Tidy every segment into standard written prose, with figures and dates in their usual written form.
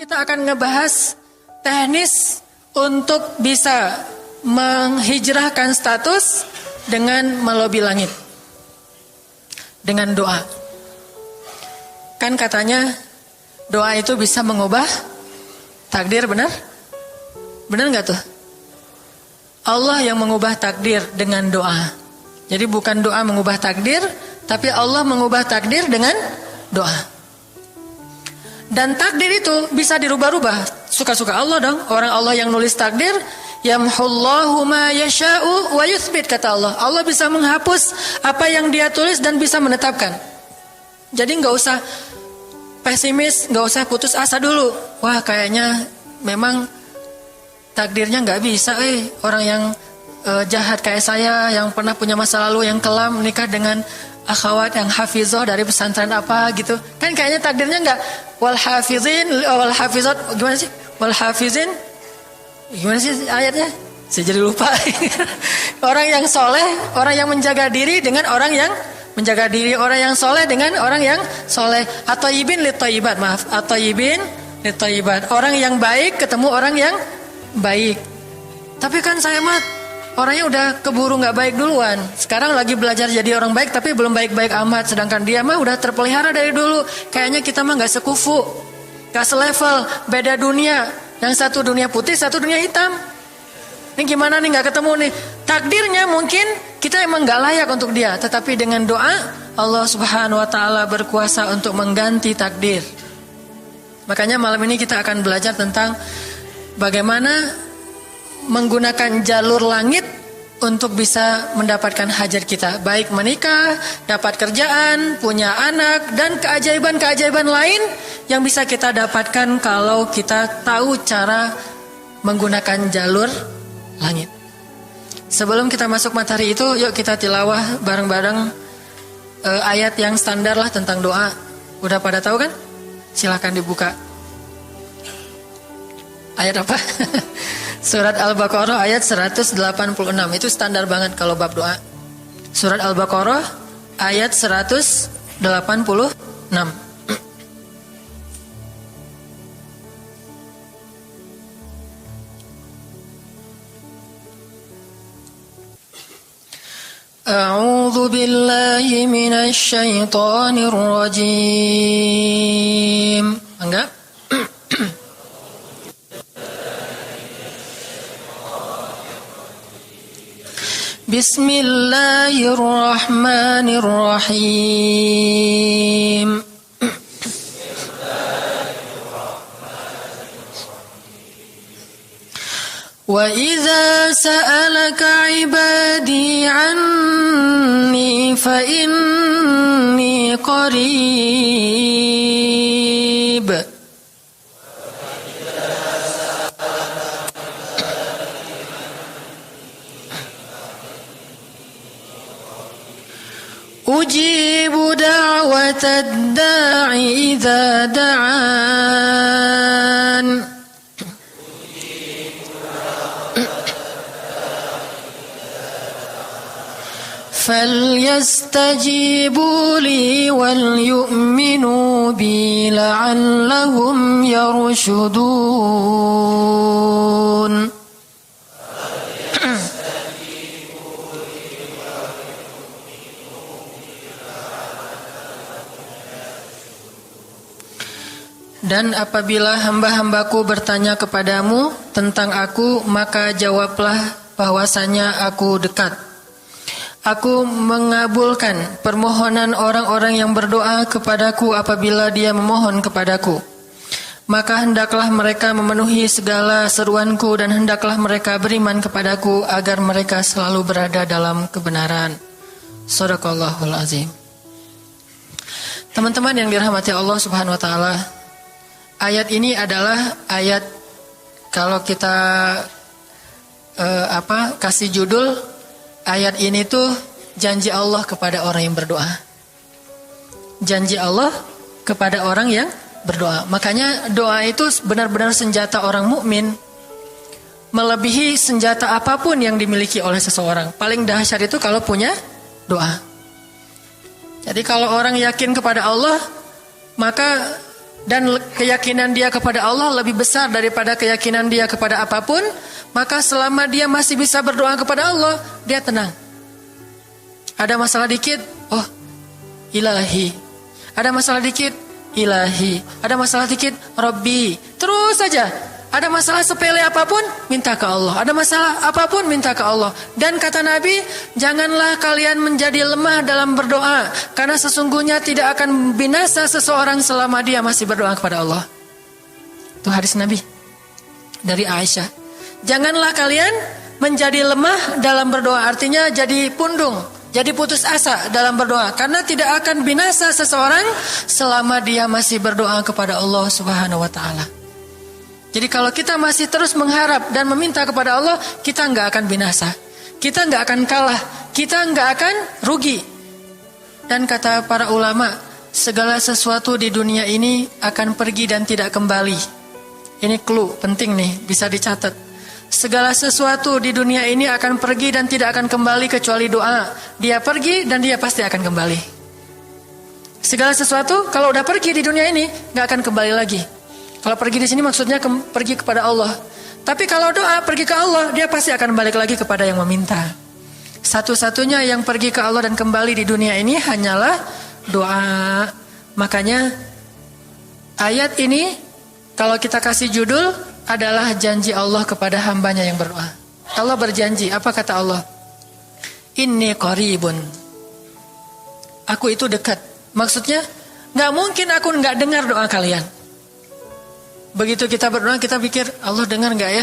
Kita akan ngebahas teknis untuk bisa menghijrahkan status dengan melobi langit. Dengan doa. Kan katanya doa itu bisa mengubah takdir, benar? Benar gak tuh? Allah yang mengubah takdir dengan doa. Jadi bukan doa mengubah takdir, tapi Allah mengubah takdir dengan doa. Dan takdir itu bisa dirubah-rubah. Suka-suka Allah dong. Orang Allah yang nulis takdir, yamhullahu ma yasha'u wa yuthbit, kata Allah. Allah bisa menghapus apa yang Dia tulis dan bisa menetapkan. Jadi gak usah pesimis, gak usah putus asa dulu. Wah, kayaknya memang takdirnya gak bisa. Orang yang jahat kayak saya, yang pernah punya masa lalu yang kelam, menikah dengan akhwat yang hafizoh dari pesantren apa gitu. Kan kayaknya takdirnya enggak. Wal hafizin wal hafizat, gimana sih? Wal hafizin, gimana sih ayatnya? Saya jadi lupa. Orang yang soleh, orang yang menjaga diri dengan orang yang menjaga diri, orang yang soleh dengan orang yang soleh. At-thayyibin lit-thayyibat, maaf. At-thayyibin lit-thayyibat. Orang yang baik ketemu orang yang baik. Tapi kan saya mah orangnya udah keburu gak baik duluan. Sekarang lagi belajar jadi orang baik, tapi belum baik-baik amat. Sedangkan dia mah udah terpelihara dari dulu. Kayaknya kita mah gak sekufu, gak selevel, beda dunia. Yang satu dunia putih, satu dunia hitam. Ini gimana nih gak ketemu nih. Takdirnya mungkin kita emang gak layak untuk dia, tetapi dengan doa Allah subhanahu wa ta'ala berkuasa untuk mengganti takdir. Makanya malam ini kita akan belajar tentang bagaimana menggunakan jalur langit untuk bisa mendapatkan hajat kita. Baik menikah, dapat kerjaan, punya anak, dan keajaiban-keajaiban lain yang bisa kita dapatkan kalau kita tahu cara menggunakan jalur langit. Sebelum kita masuk materi itu, yuk kita tilawah bareng-bareng ayat yang standar lah tentang doa. Udah pada tahu kan? Silahkan dibuka. Ayat apa? Surat Al-Baqarah ayat 186. Itu standar banget kalau bab doa. Surat Al-Baqarah ayat 186. A'udzu billahi minasy syaithanir rajim. Enggak? Bismillahirrahmanirrahim. Wa idza sa'alaka 'ibadi 'anni fa inni qarib. Ujibu da'watad da'i idza da'an. Falyastajibu li wal yu'minu bi la'allahum yarshudun. Dan apabila hamba-hambaku bertanya kepadamu tentang aku, maka jawablah bahwasanya aku dekat. Aku mengabulkan permohonan orang-orang yang berdoa kepadaku apabila dia memohon kepadaku. Maka hendaklah mereka memenuhi segala seruanku dan hendaklah mereka beriman kepadaku agar mereka selalu berada dalam kebenaran. Shadaqallahul azim. Teman-teman yang dirahmati Allah Subhanahu wa taala, ayat ini adalah ayat kalau kita kasih judul ayat ini tuh janji Allah kepada orang yang berdoa. Janji Allah kepada orang yang berdoa. Makanya doa itu benar-benar senjata orang mukmin, melebihi senjata apapun yang dimiliki oleh seseorang. Paling dahsyat itu kalau punya doa. Jadi kalau orang yakin kepada Allah, maka dan keyakinan dia kepada Allah lebih besar daripada keyakinan dia kepada apapun, maka selama dia masih bisa berdoa kepada Allah, dia tenang. Ada masalah dikit, oh ilahi. Ada masalah dikit, ilahi. Ada masalah dikit, Rabbi. Terus saja. Ada masalah sepele apapun, minta ke Allah. Ada masalah apapun, minta ke Allah. Dan kata Nabi, janganlah kalian menjadi lemah dalam berdoa, karena sesungguhnya tidak akan binasa seseorang selama dia masih berdoa kepada Allah. Itu hadis Nabi dari Aisyah. Janganlah kalian menjadi lemah dalam berdoa, artinya jadi pundung, jadi putus asa dalam berdoa, karena tidak akan binasa seseorang selama dia masih berdoa kepada Allah Subhanahu wa taala. Jadi kalau kita masih terus mengharap dan meminta kepada Allah, kita nggak akan binasa, kita nggak akan kalah, kita nggak akan rugi. Dan kata para ulama, segala sesuatu di dunia ini akan pergi dan tidak kembali. Ini clue penting nih, bisa dicatat. Segala sesuatu di dunia ini akan pergi dan tidak akan kembali kecuali doa. Dia pergi dan dia pasti akan kembali. Segala sesuatu kalau udah pergi di dunia ini nggak akan kembali lagi. Kalau pergi di sini maksudnya pergi kepada Allah. Tapi kalau doa pergi ke Allah, dia pasti akan balik lagi kepada yang meminta. Satu-satunya yang pergi ke Allah dan kembali di dunia ini hanyalah doa. Makanya ayat ini kalau kita kasih judul adalah janji Allah kepada hambanya yang berdoa. Allah berjanji, apa kata Allah? Inni qaribun. Aku itu dekat. Maksudnya gak mungkin aku gak dengar doa kalian. Begitu kita berdoa, kita pikir Allah dengar gak ya?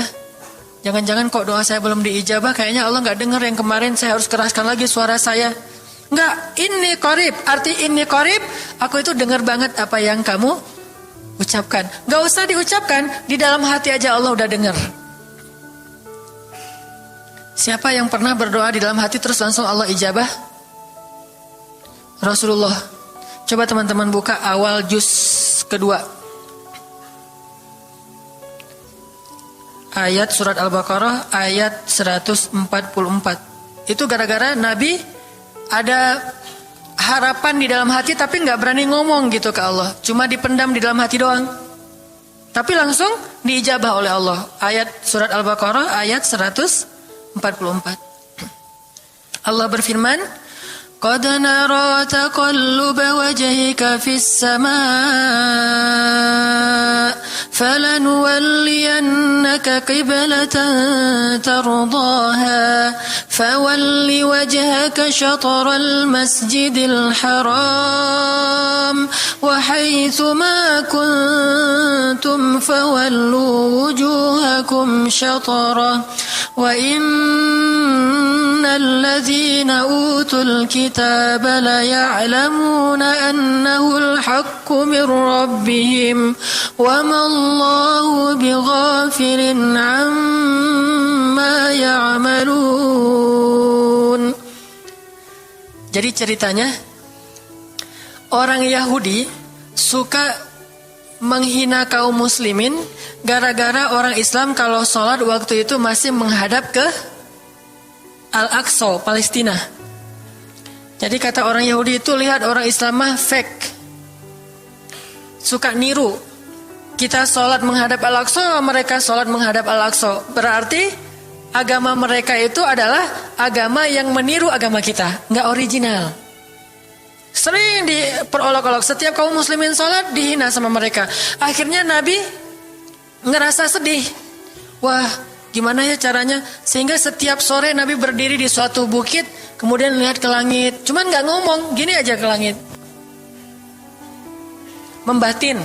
Jangan-jangan kok doa saya belum diijabah, kayaknya Allah gak dengar yang kemarin, saya harus keraskan lagi suara saya. Enggak, ini qarib. Arti ini qarib, aku itu dengar banget apa yang kamu ucapkan. Gak usah diucapkan, di dalam hati aja Allah udah dengar. Siapa yang pernah berdoa di dalam hati terus langsung Allah ijabah? Rasulullah. Coba teman-teman buka awal juz kedua. Ayat surat Al-Baqarah ayat 144. Itu gara-gara Nabi ada harapan di dalam hati tapi gak berani ngomong gitu ke Allah. Cuma dipendam di dalam hati doang. Tapi langsung diijabah oleh Allah. Ayat surat Al-Baqarah ayat 144. Allah berfirman, قد نرى تقلب وجهك في السماء فلنولينك قبلة ترضاها فول وجهك شطر المسجد الحرام وحيث ما كنتم فولوا وجوهكم شطره وإن الذين أوتوا الكتاب ليعلمون أنه الحق من ربهم وما الله بغافل عما يعملون. Jadi ceritanya orang Yahudi suka menghina kaum muslimin gara-gara orang Islam kalau sholat waktu itu masih menghadap ke Al-Aqsa, Palestina. Jadi kata orang Yahudi itu, lihat orang Islam mah fake, suka niru. Kita sholat menghadap Al-Aqsa, mereka sholat menghadap Al-Aqsa. Berarti agama mereka itu adalah agama yang meniru agama kita, nggak original. Sering diperolok-olok, setiap kaum muslimin sholat dihina sama mereka. Akhirnya Nabi ngerasa sedih. Wah, gimana ya caranya? Sehingga setiap sore Nabi berdiri di suatu bukit, kemudian lihat ke langit. Cuman gak ngomong, gini aja ke langit. Membatin,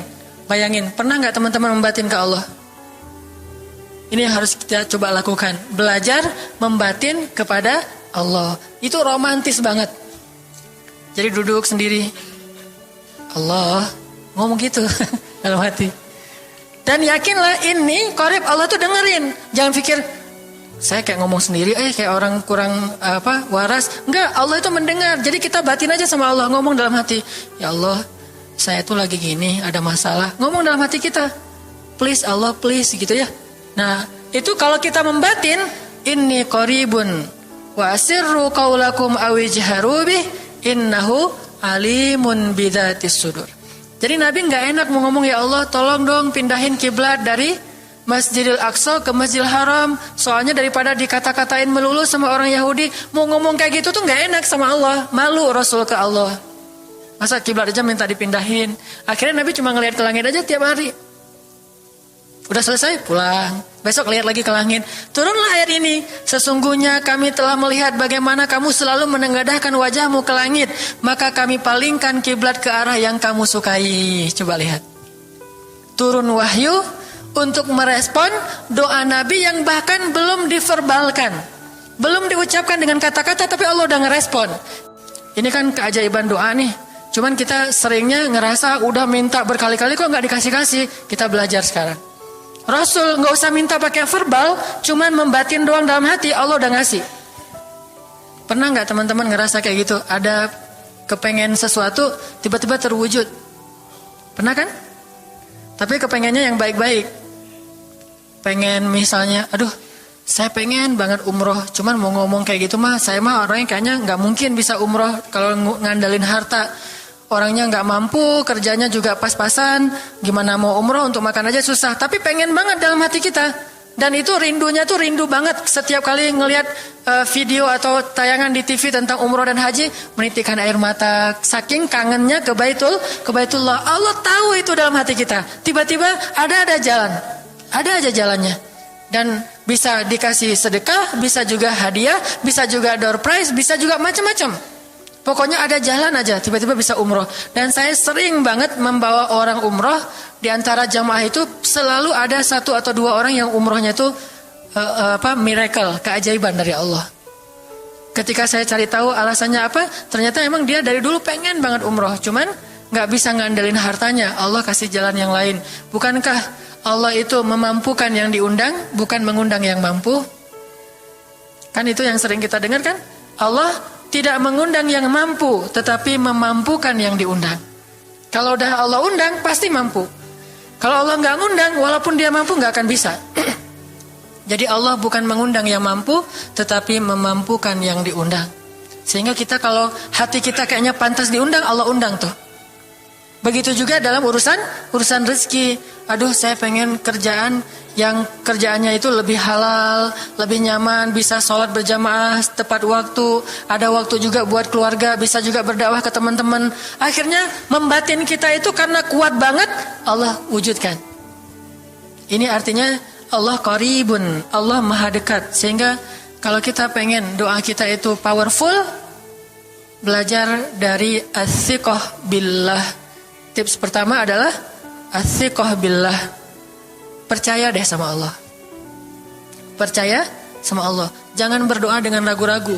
bayangin. Pernah gak teman-teman membatin ke Allah? Ini yang harus kita coba lakukan. Belajar membatin kepada Allah. Itu romantis banget. Jadi duduk sendiri, Allah ngomong gitu dalam hati. Dan yakinlah ini qarib, Allah tuh dengerin. Jangan pikir saya kayak ngomong sendiri, kayak orang kurang waras. Enggak, Allah itu mendengar. Jadi kita batin aja sama Allah, ngomong dalam hati. Ya Allah, saya tuh lagi gini, ada masalah. Ngomong dalam hati kita, please Allah, please gitu ya. Nah, itu kalau kita membatin, inni qaribun wa asirru qaulakum awijharu bih innahu alimun bidzatis sudur. Jadi Nabi nggak enak mau ngomong, ya Allah tolong dong pindahin kiblat dari Masjidil Aqsa ke Masjidil Haram. Soalnya daripada dikata-katain melulu sama orang Yahudi, mau ngomong kayak gitu tuh nggak enak sama Allah. Malu Rasul ke Allah. Masa kiblat aja minta dipindahin. Akhirnya Nabi cuma ngelihat ke langit aja tiap hari. Udah selesai pulang. Besok lihat lagi ke langit. Turunlah ayat ini. Sesungguhnya kami telah melihat bagaimana kamu selalu menengadahkan wajahmu ke langit. Maka kami palingkan kiblat ke arah yang kamu sukai. Coba lihat. Turun wahyu untuk merespon doa Nabi yang bahkan belum diverbalkan. Belum diucapkan dengan kata-kata, tapi Allah udah ngerespon. Ini kan keajaiban doa nih. Cuman kita seringnya ngerasa udah minta berkali-kali kok nggak dikasih-kasih. Kita belajar sekarang. Rasul nggak usah minta pakai verbal, cuman membatin doang dalam hati, Allah udah ngasih. Pernah nggak teman-teman ngerasa kayak gitu? Ada kepengen sesuatu, tiba-tiba terwujud. Pernah kan? Tapi kepengennya yang baik-baik. Pengen misalnya, aduh, saya pengen banget umroh, cuman mau ngomong kayak gitu mah, saya mah orangnya kayaknya nggak mungkin bisa umroh kalau ngandalin harta. Orangnya nggak mampu, kerjanya juga pas-pasan, gimana mau umroh untuk makan aja susah. Tapi pengen banget dalam hati kita. Dan itu rindunya tuh rindu banget. Setiap kali ngelihat video atau tayangan di TV tentang umroh dan haji, menitikkan air mata. Saking kangennya ke Baitullah. Allah tahu itu dalam hati kita. Tiba-tiba ada jalan. Ada aja jalannya. Dan bisa dikasih sedekah, bisa juga hadiah, bisa juga door prize, bisa juga macam-macam. Pokoknya ada jalan aja, tiba-tiba bisa umroh. Dan saya sering banget membawa orang umroh. Di antara jamaah itu selalu ada 1 atau 2 orang yang umrohnya itu miracle, keajaiban dari Allah. Ketika saya cari tahu alasannya apa, ternyata emang dia dari dulu pengen banget umroh, cuman nggak bisa ngandelin hartanya. Allah kasih jalan yang lain. Bukankah Allah itu memampukan yang diundang, bukan mengundang yang mampu? Kan itu yang sering kita dengar kan? Allah tidak mengundang yang mampu, tetapi memampukan yang diundang. Kalau udah Allah undang, pasti mampu. Kalau Allah nggak ngundang, walaupun dia mampu nggak akan bisa. Jadi Allah bukan mengundang yang mampu, tetapi memampukan yang diundang. Sehingga kita kalau hati kita kayaknya pantas diundang, Allah undang tuh. Begitu juga dalam urusan rezeki. Aduh, saya pengen kerjaan yang kerjaannya itu lebih halal, lebih nyaman, bisa sholat berjamaah tepat waktu, ada waktu juga buat keluarga, bisa juga berdakwah ke teman-teman. Akhirnya membatin kita itu karena kuat banget, Allah wujudkan. Ini artinya Allah qaribun, Allah maha dekat. Sehingga kalau kita pengen doa kita itu powerful, belajar dari as-siqah billah. Tips pertama adalah as-siqah billah. Percaya deh sama Allah. Percaya sama Allah. Jangan berdoa dengan ragu-ragu.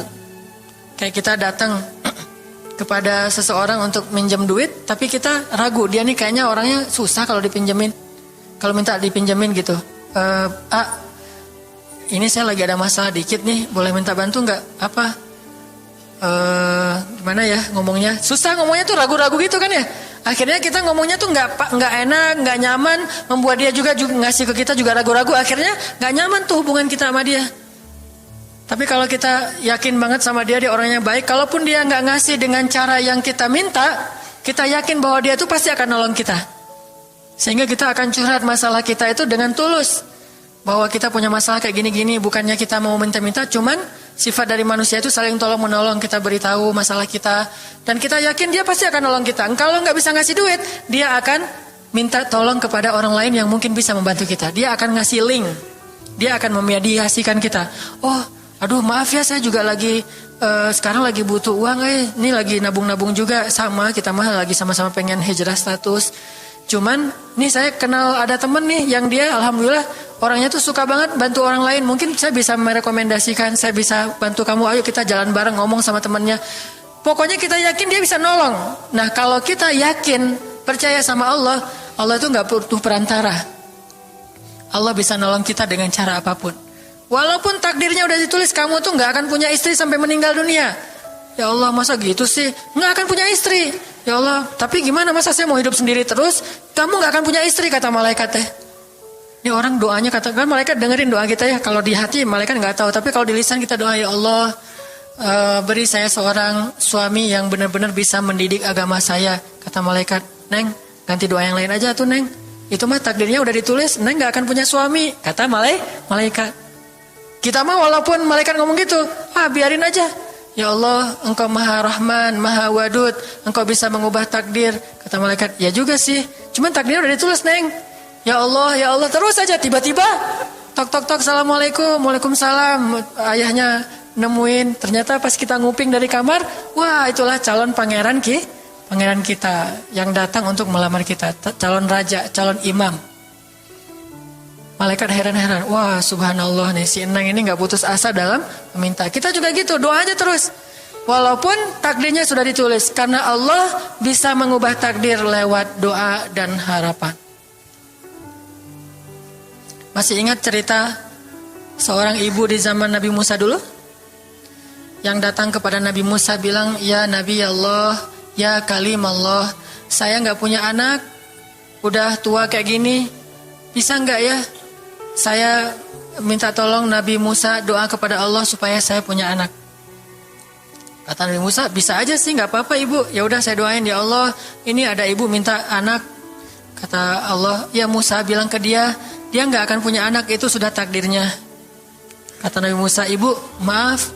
Kayak kita datang kepada seseorang untuk minjem duit, tapi kita ragu. Dia nih kayaknya orangnya susah kalau dipinjemin. Kalau minta dipinjemin gitu. Ini saya lagi ada masalah dikit nih. Boleh minta bantu nggak? Apa? Gimana ya ngomongnya? Susah ngomongnya tuh ragu-ragu gitu kan ya. Akhirnya kita ngomongnya tuh nggak enak, nggak nyaman, membuat dia juga ngasih ke kita juga ragu-ragu. Akhirnya nggak nyaman tuh hubungan kita sama dia. Tapi kalau kita yakin banget sama dia orangnya baik, kalaupun dia nggak ngasih dengan cara yang kita minta, kita yakin bahwa dia tuh pasti akan nolong kita. Sehingga kita akan curhat masalah kita itu dengan tulus. Bahwa kita punya masalah kayak gini-gini, bukannya kita mau minta-minta, cuman sifat dari manusia itu saling tolong menolong. Kita beritahu masalah kita, dan kita yakin dia pasti akan nolong kita. Kalau nggak bisa ngasih duit, dia akan minta tolong kepada orang lain yang mungkin bisa membantu kita. Dia akan ngasih link, dia akan memediasikan kita. Oh, aduh maaf ya, saya juga lagi sekarang lagi butuh uang. Ini lagi nabung-nabung juga, sama kita mah lagi sama-sama pengen hijrah status. Cuman nih saya kenal ada temen nih yang dia alhamdulillah orangnya tuh suka banget bantu orang lain. Mungkin saya bisa merekomendasikan, saya bisa bantu kamu, ayo kita jalan bareng, ngomong sama temennya. Pokoknya kita yakin dia bisa nolong. Nah kalau kita yakin, percaya sama Allah, Allah itu gak butuh perantara. Allah bisa nolong kita dengan cara apapun. Walaupun takdirnya udah ditulis, kamu tuh gak akan punya istri sampai meninggal dunia. Ya Allah, masa gitu sih? Gak akan punya istri. Ya Allah, tapi gimana, masa saya mau hidup sendiri terus? Kamu gak akan punya istri, kata malaikat teh. Ini orang doanya, katakan malaikat dengerin doa kita ya. Kalau di hati malaikat nggak tahu, tapi kalau di lisan kita doa, ya Allah, beri saya seorang suami yang benar-benar bisa mendidik agama saya. Kata malaikat, Neng, Ganti doa yang lain aja tuh Neng. Itu mah takdirnya udah ditulis, Neng gak akan punya suami. Kata malaikat. Kita mah walaupun malaikat ngomong gitu, biarin aja. Ya Allah, Engkau Maha Rahman, Maha Wadud, Engkau bisa mengubah takdir. Kata malaikat, ya juga sih. Cuman takdirnya udah ditulis, Neng. Ya Allah, terus aja. Tiba-tiba, tok, Assalamualaikum, Waalaikumsalam. Ayahnya nemuin, ternyata pas kita nguping dari kamar, wah itulah calon pangeran kita yang datang untuk melamar kita. Calon raja, calon imam. Malaikat heran-heran, wah subhanallah nih si Enang ini gak putus asa dalam meminta. Kita juga gitu, doa aja terus. Walaupun takdirnya sudah ditulis, karena Allah bisa mengubah takdir lewat doa dan harapan. Masih ingat cerita seorang ibu di zaman Nabi Musa dulu? Yang datang kepada Nabi Musa bilang, ya Nabi Allah, ya Kalim Allah, saya gak punya anak, udah tua kayak gini, bisa gak ya? Saya minta tolong Nabi Musa doa kepada Allah supaya saya punya anak. Kata Nabi Musa, bisa aja sih, nggak apa-apa ibu. Ya udah saya doain, ya Allah, ini ada ibu minta anak. Kata Allah, ya Musa bilang ke dia nggak akan punya anak, itu sudah takdirnya. Kata Nabi Musa, ibu maaf,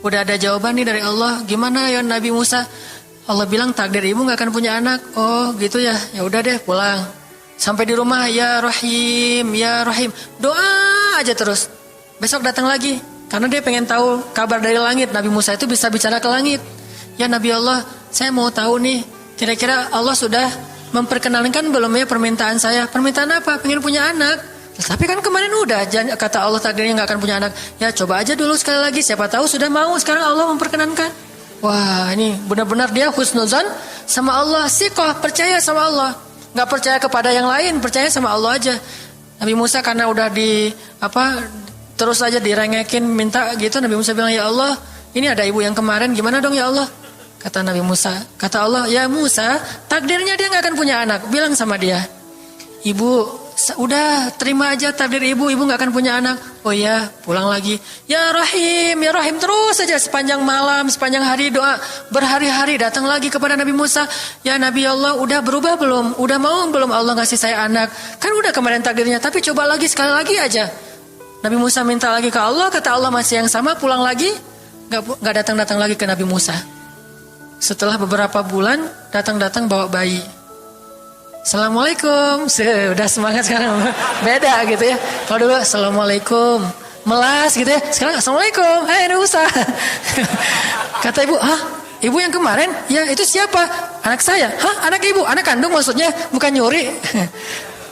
udah ada jawaban nih dari Allah. Gimana ya Nabi Musa? Allah bilang takdir ibu nggak akan punya anak. Oh gitu ya, ya udah deh pulang. Sampai di rumah, ya Rahim, ya Rahim. Doa aja terus. Besok datang lagi. Karena dia pengen tahu kabar dari langit. Nabi Musa itu bisa bicara ke langit. Ya Nabi Allah, saya mau tahu nih. Kira-kira Allah sudah memperkenalkan belum ya permintaan saya? Permintaan apa? Pengen punya anak. Tapi kan kemarin udah. Kata Allah takdirnya gak akan punya anak. Ya coba aja dulu sekali lagi. Siapa tahu sudah mau. Sekarang Allah memperkenankan. Wah ini benar-benar dia husnuzan sama Allah. Siqah, percaya sama Allah. Gak percaya kepada yang lain, percaya sama Allah aja. Nabi Musa karena udah terus aja direngekin minta gitu. Nabi Musa bilang, ya Allah, ini ada ibu yang kemarin, gimana dong ya Allah? Kata Nabi Musa, kata Allah, ya Musa, takdirnya dia gak akan punya anak. Bilang sama dia, ibu, udah terima aja takdir ibu gak akan punya anak. Oh ya, pulang lagi. Ya Rahim, terus saja sepanjang malam, sepanjang hari doa. Berhari-hari datang lagi kepada Nabi Musa. Ya Nabi Allah, udah berubah belum? Udah mau belum Allah ngasih saya anak? Kan udah kemarin takdirnya, tapi coba lagi, sekali lagi aja. Nabi Musa minta lagi ke Allah, kata Allah masih yang sama, pulang lagi. Gak datang-datang lagi ke Nabi Musa. Setelah beberapa bulan, datang-datang bawa bayi. Assalamualaikum, udah semangat sekarang, beda gitu ya. Kalau dulu Assalamualaikum, melas gitu ya. Sekarang Assalamualaikum, hai Nabi Musa. Kata ibu, ibu yang kemarin? Ya itu siapa? Anak saya. Anak ibu? Anak kandung maksudnya, bukan nyuri.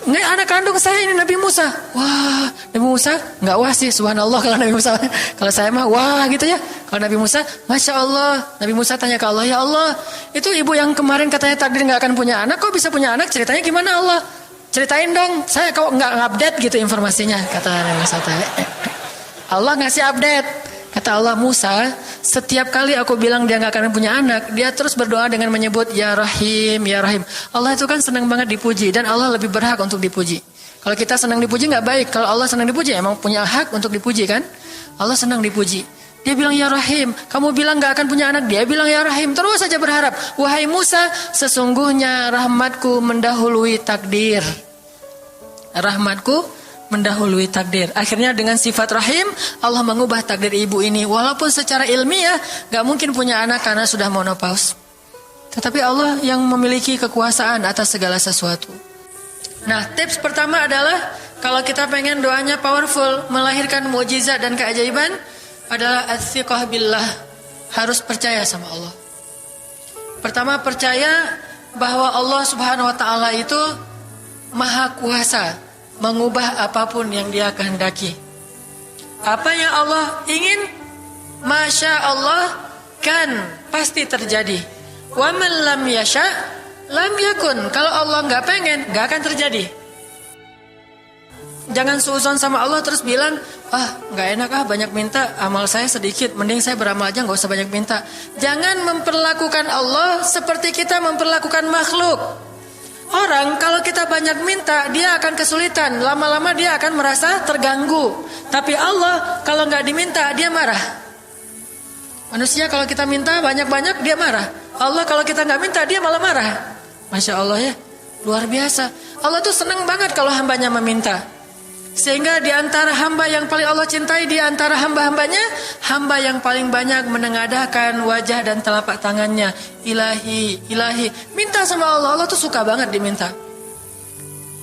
Nggak, anak kandung saya ini Nabi Musa. Wah, Nabi Musa nggak wah sih, subhanallah kalau Nabi Musa. Kalau saya mah wah gitu ya. Kalau Nabi Musa, masya Allah. Nabi Musa tanya ke Allah, ya Allah, itu ibu yang kemarin katanya takdir nggak akan punya anak, kok bisa punya anak? Ceritanya gimana Allah? Ceritain dong. Saya kok nggak update gitu informasinya, kata Nabi Musa. Allah ngasih update. Kata Allah, Musa, setiap kali aku bilang dia gak akan punya anak, dia terus berdoa dengan menyebut Ya Rahim, Ya Rahim. Allah itu kan senang banget dipuji, dan Allah lebih berhak untuk dipuji. Kalau kita senang dipuji gak baik, kalau Allah senang dipuji emang punya hak untuk dipuji kan. Allah senang dipuji. Dia bilang Ya Rahim, kamu bilang gak akan punya anak, dia bilang Ya Rahim, terus saja berharap. Wahai Musa, sesungguhnya rahmatku mendahului takdir. Rahmatku mendahului takdir. Akhirnya dengan sifat rahim, Allah mengubah takdir ibu ini. Walaupun secara ilmiah gak mungkin punya anak karena sudah menopause. Tetapi Allah yang memiliki kekuasaan atas segala sesuatu. Nah, tips pertama adalah kalau kita pengen doanya powerful, melahirkan mukjizat dan keajaiban, adalah ats-tsiqah billah. Harus percaya sama Allah. Pertama, percaya bahwa Allah Subhanahu wa taala itu Maha Kuasa mengubah apapun yang dia kehendaki. Apa yang Allah ingin, masya Allah kan pasti terjadi. Wa man lam yasha lam yakun. Kalau Allah nggak pengen, nggak akan terjadi. Jangan suuzon sama Allah terus bilang, nggak enak banyak minta, amal saya sedikit, mending saya beramal aja nggak usah banyak minta. Jangan memperlakukan Allah seperti kita memperlakukan makhluk. Orang kalau kita banyak minta, dia akan kesulitan. Lama-lama dia akan merasa terganggu. Tapi Allah kalau nggak diminta, dia marah. Manusia kalau kita minta banyak-banyak, dia marah. Allah kalau kita nggak minta, dia malah marah. Masya Allah ya. Luar biasa. Allah tuh senang banget kalau hambanya meminta. Sehingga di antara hamba yang paling Allah cintai, di antara hamba-hambanya, hamba yang paling banyak menengadahkan wajah dan telapak tangannya. Ilahi, ilahi. Minta sama Allah. Allah tuh suka banget diminta.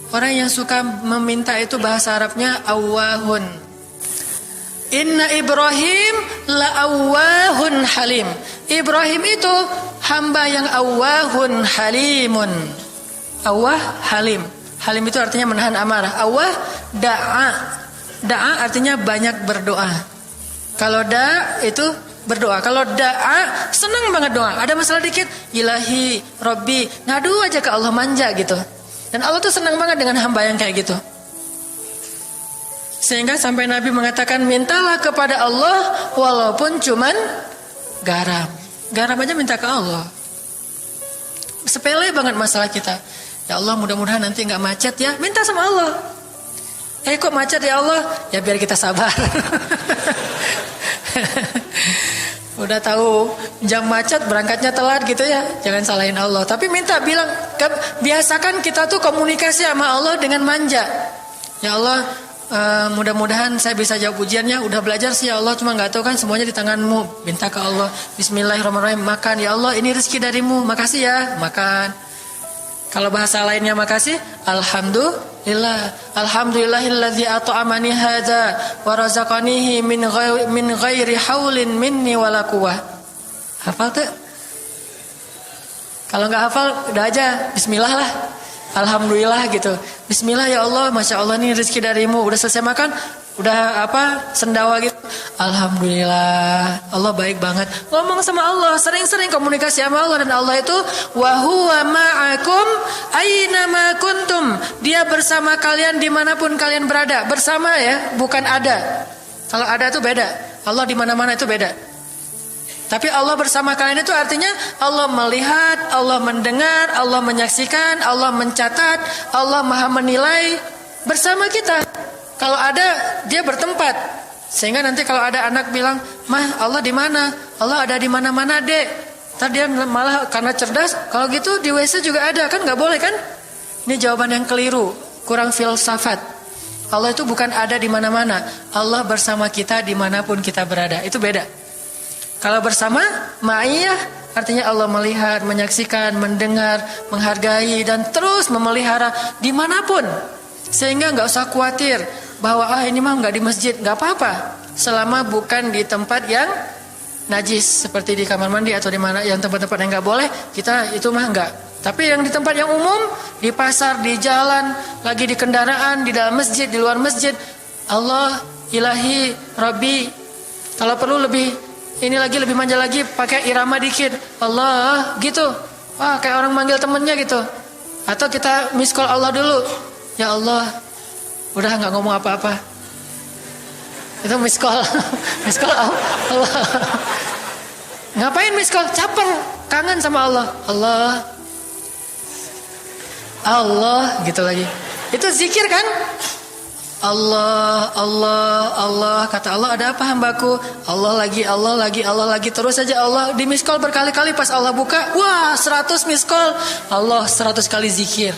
Orang yang suka meminta itu bahasa Arabnya awwahun. Inna Ibrahim la'awwahun halim. Ibrahim itu hamba yang awwahun halimun. Awwah halim. Halim itu artinya menahan amarah. Awwah da'a. Da'a artinya banyak berdoa. Kalau da' itu berdoa. Kalau da'a senang banget doa. Ada masalah dikit, ilahi, Rabbi, ngadu aja ke Allah, manja gitu. Dan Allah tuh senang banget dengan hamba yang kayak gitu. Sehingga sampai Nabi mengatakan, mintalah kepada Allah walaupun cuman garam. Garam aja minta ke Allah. Sepele banget masalah kita. Ya Allah, mudah-mudahan nanti nggak macet ya. Minta sama Allah. Kok macet ya Allah? Ya biar kita sabar. Udah tahu jam macet berangkatnya telat gitu ya. Jangan salahin Allah. Tapi minta, bilang, biasakan kita tuh komunikasi sama Allah dengan manja. Ya Allah, mudah-mudahan saya bisa jawab ujiannya. Udah belajar sih ya Allah, cuma nggak tahu kan semuanya di tanganmu. Minta ke Allah. Bismillahirrahmanirrahim. Makan ya Allah, ini rezeki darimu. Makasih ya, makan. Kalau bahasa lainnya makasih, alhamdulillah. Alhamdulillahilladzi at'amani hadza wa razaqanihi min ghairi haulin minni wala quwwah. Hafal tuh? Kalau nggak hafal, udah aja bismillah lah. Alhamdulillah gitu. Bismillah ya Allah, masya Allah nih rezeki darimu. Udah selesai makan, udah sendawa gitu. Alhamdulillah, Allah baik banget. Ngomong sama Allah, sering-sering komunikasi sama Allah. Dan Allah itu wa huwa ma'akum aina ma kuntum. Dia bersama kalian dimanapun kalian berada. Bersama ya, bukan ada. Kalau ada itu beda. Allah di mana-mana itu beda. Tapi Allah bersama kalian itu artinya Allah melihat, Allah mendengar, Allah menyaksikan, Allah mencatat, Allah maha menilai bersama kita. Kalau ada, dia bertempat. Sehingga nanti kalau ada anak bilang, "Mah, Allah di mana?" Allah ada di mana-mana, Dek. Ntar dia malah karena cerdas, kalau gitu di WC juga ada, kan nggak boleh kan? Ini jawaban yang keliru, kurang filsafat. Allah itu bukan ada di mana-mana. Allah bersama kita dimanapun kita berada. Itu beda. Kalau bersama, ma'iyah artinya Allah melihat, menyaksikan, mendengar, menghargai, dan terus memelihara dimanapun. Sehingga nggak usah khawatir bahwa ini mah nggak di masjid, nggak apa-apa. Selama bukan di tempat yang najis, seperti di kamar mandi atau di mana yang tempat-tempat yang nggak boleh, kita itu mah nggak. Tapi yang di tempat yang umum, di pasar, di jalan, lagi di kendaraan, di dalam masjid, di luar masjid, Allah, ilahi, Rabbi. Kalau perlu lebih lebih manja lagi, pakai irama dikit. Allah, gitu. Wah, kayak orang manggil temennya gitu. Atau kita miss call Allah dulu. Ya Allah, udah nggak ngomong apa-apa. Itu miss call. Miss call Allah. Ngapain miss call? Caper, kangen sama Allah. Allah. Allah, gitu lagi. Itu zikir kan? Allah, Allah, Allah. Kata Allah, ada apa hambaku? Allah lagi, Allah lagi, Allah lagi. Terus saja Allah di miss call berkali-kali. Pas Allah buka, wah 100 miss call. Allah 100 kali zikir.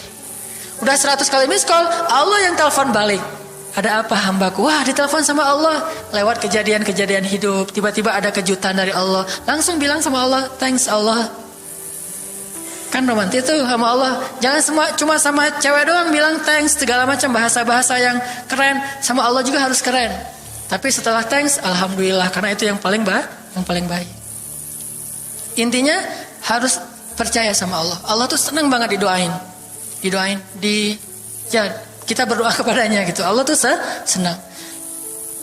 Udah 100 kali miss call, Allah yang telepon balik. Ada apa hambaku? Wah, ditelepon sama Allah. Lewat kejadian-kejadian hidup, tiba-tiba ada kejutan dari Allah. Langsung bilang sama Allah, thanks Allah. Kan romantis tuh sama Allah. Jangan cuma sama cewek doang bilang thanks, segala macam bahasa-bahasa yang keren. Sama Allah juga harus keren. Tapi setelah thanks, alhamdulillah, karena itu yang paling baik. Intinya harus percaya sama Allah. Allah tuh senang banget didoain, kita berdoa kepadanya gitu. Allah tuh senang.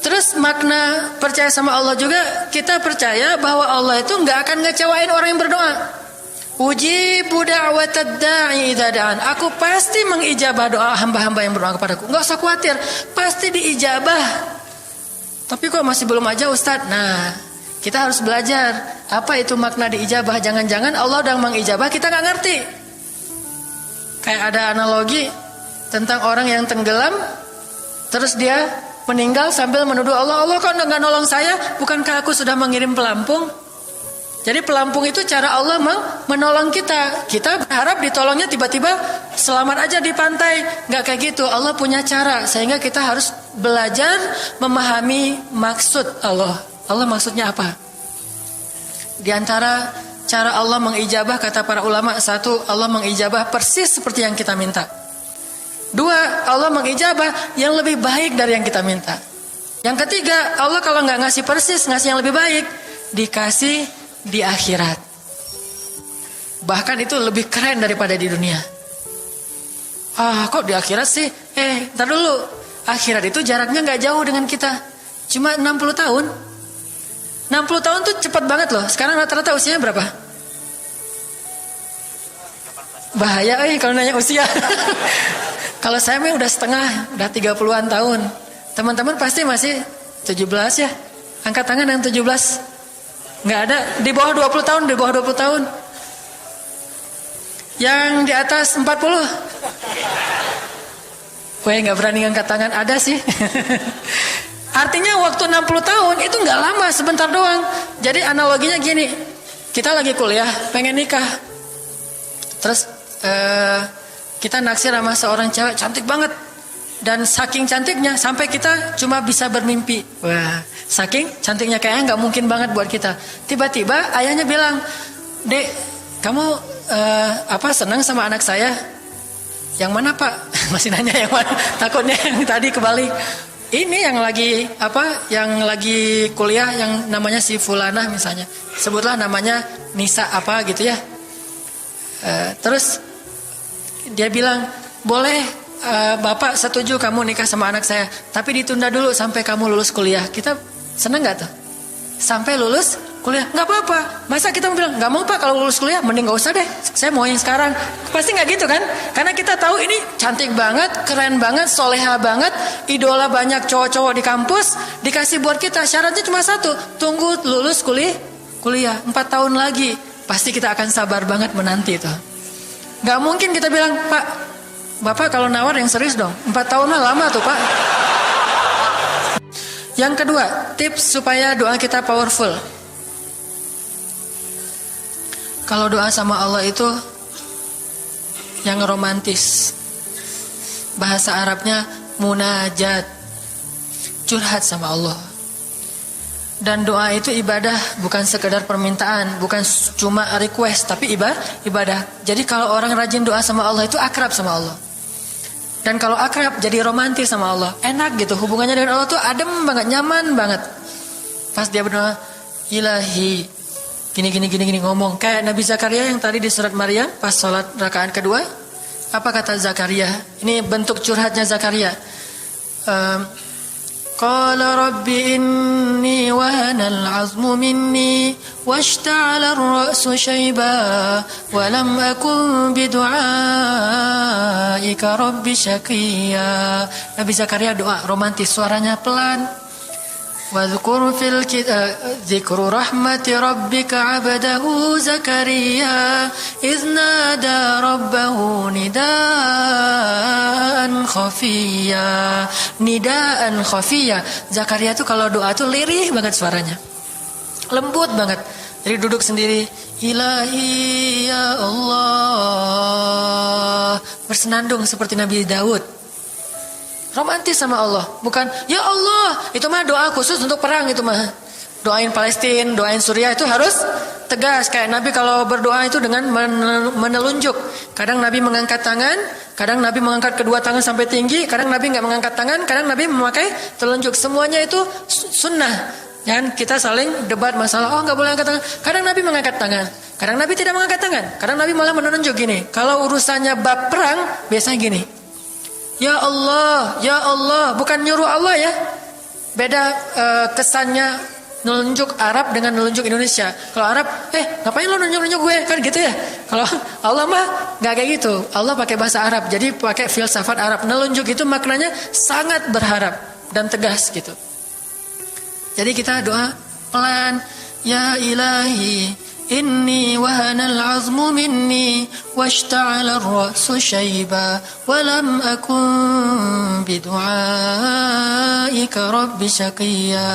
Terus makna percaya sama Allah juga, kita percaya bahwa Allah itu nggak akan ngecewain orang yang berdoa. Ujibu da'watad da'i idza da'an. Aku pasti mengijabah doa hamba-hamba yang berdoa kepadaku. Enggak usah khawatir, pasti diijabah. Tapi kok masih belum aja Ustaz? Nah, kita harus belajar apa itu makna diijabah. Jangan-jangan Allah udah mengijabah, kita nggak ngerti. Kayak ada analogi tentang orang yang tenggelam, terus dia meninggal sambil menuduh Allah, Allah kok nggak nolong saya? Bukankah aku sudah mengirim pelampung? Jadi pelampung itu cara Allah menolong kita. Kita berharap ditolongnya tiba-tiba selamat aja di pantai. Nggak kayak gitu. Allah punya cara. Sehingga kita harus belajar memahami maksud Allah. Allah maksudnya apa? Di antara cara Allah mengijabah, kata para ulama, satu, Allah mengijabah persis seperti yang kita minta. Dua, Allah mengijabah yang lebih baik dari yang kita minta. Yang ketiga, Allah kalau nggak ngasih persis, ngasih yang lebih baik, dikasih di akhirat. Bahkan itu lebih keren daripada di dunia. Kok di akhirat sih? Ntar dulu. Akhirat itu jaraknya nggak jauh dengan kita. Cuma 60 tahun. 60 tahun tuh cepat banget loh. Sekarang rata-rata usianya berapa? Bahaya kalau nanya usia. Kalau saya mah udah setengah, udah 30-an tahun. Teman-teman pasti masih 17 ya. Angkat tangan yang 17. Nggak ada, di bawah 20 tahun, di bawah 20 tahun. Yang di atas 40. Nggak berani angkat tangan, ada sih. Artinya waktu 60 tahun itu nggak lama, sebentar doang. Jadi analoginya gini, kita lagi kuliah, pengen nikah. Terus kita naksir sama seorang cewek cantik banget. Dan saking cantiknya sampai kita cuma bisa bermimpi. Wah, saking cantiknya kayaknya nggak mungkin banget buat kita. Tiba-tiba ayahnya bilang, "Dek, kamu senang sama anak saya?" "Yang mana, Pak?" Masih nanya yang mana. Takutnya yang tadi kebalik. Ini yang lagi yang lagi kuliah yang namanya si Fulanah misalnya. Sebutlah namanya Nisa apa gitu ya. Terus dia bilang, "Boleh, Bapak setuju kamu nikah sama anak saya, tapi ditunda dulu sampai kamu lulus kuliah." Kita seneng gak tuh? Sampai lulus kuliah, nggak apa-apa. Masa kita mau bilang, nggak mau Pak kalau lulus kuliah, mending nggak usah deh, saya mau yang sekarang. Pasti nggak gitu kan? Karena kita tahu ini cantik banget, keren banget, soleha banget, idola banyak cowok-cowok di kampus, dikasih buat kita. Syaratnya cuma satu, tunggu lulus kuliah 4 tahun lagi. Pasti kita akan sabar banget menanti itu. Nggak mungkin kita bilang, "Pak, Bapak kalau nawar yang serius dong, 4 tahun lah lama tuh Pak." Yang kedua, tips supaya doa kita powerful. Kalau doa sama Allah itu yang romantis. Bahasa Arabnya munajat, curhat sama Allah. Dan doa itu ibadah, bukan sekedar permintaan, bukan cuma request, tapi ibadah. Jadi kalau orang rajin doa sama Allah itu akrab sama Allah. Dan kalau akrab jadi romantis sama Allah, enak gitu, hubungannya dengan Allah tuh adem banget, nyaman banget. Pas dia berdoa, "Ilahi," gini ngomong kayak Nabi Zakaria yang tadi di surat Maryam pas sholat rakaat kedua. Apa kata Zakaria? Ini bentuk curhatnya Zakaria. Qala rabbi inni wahanal azmu minni washta'ala ar-ra'su shayba wa lam akun bidu'aika rabbi syaqiyya. Nabi Zakaria doa romantis, suaranya pelan. Wadhkur fil dzikru rahmati rabbika 'abdahu Zakaria idz nada rabbahu nidaan khafiyya. Zakaria tuh kalau doa tuh lirih banget suaranya. Lembut banget. Jadi duduk sendiri, "Ilahi ya Allah." Bersenandung seperti Nabi Daud. Romantis sama Allah, bukan "Ya Allah." Itu mah doa khusus untuk perang itu mah. Doain Palestina, doain Suriah itu harus tegas. Kayak Nabi kalau berdoa itu dengan menelunjuk. Kadang Nabi mengangkat tangan, kadang Nabi mengangkat kedua tangan sampai tinggi, kadang Nabi nggak mengangkat tangan, kadang Nabi memakai telunjuk. Semuanya itu sunnah. Dan kita saling debat masalah, nggak boleh angkat tangan. Kadang Nabi mengangkat tangan, kadang Nabi tidak mengangkat tangan, kadang Nabi malah menunjuk gini. Kalau urusannya bab perang, biasanya gini. "Ya Allah, ya Allah," bukan nyuruh Allah ya. Beda kesannya nunjuk Arab dengan nunjuk Indonesia. Kalau Arab, ngapain lo nunjuk gue? Kan gitu ya. Kalau Allah mah nggak kayak gitu. Allah pakai bahasa Arab, jadi pakai filsafat Arab. Nunjuk itu maknanya sangat berharap dan tegas gitu. Jadi kita doa pelan, "Ya ilahi, inni wahanal azmu minni washta'ala ar-ra'su shayba wa lam akun bidu'aika rabbi syaqiyya."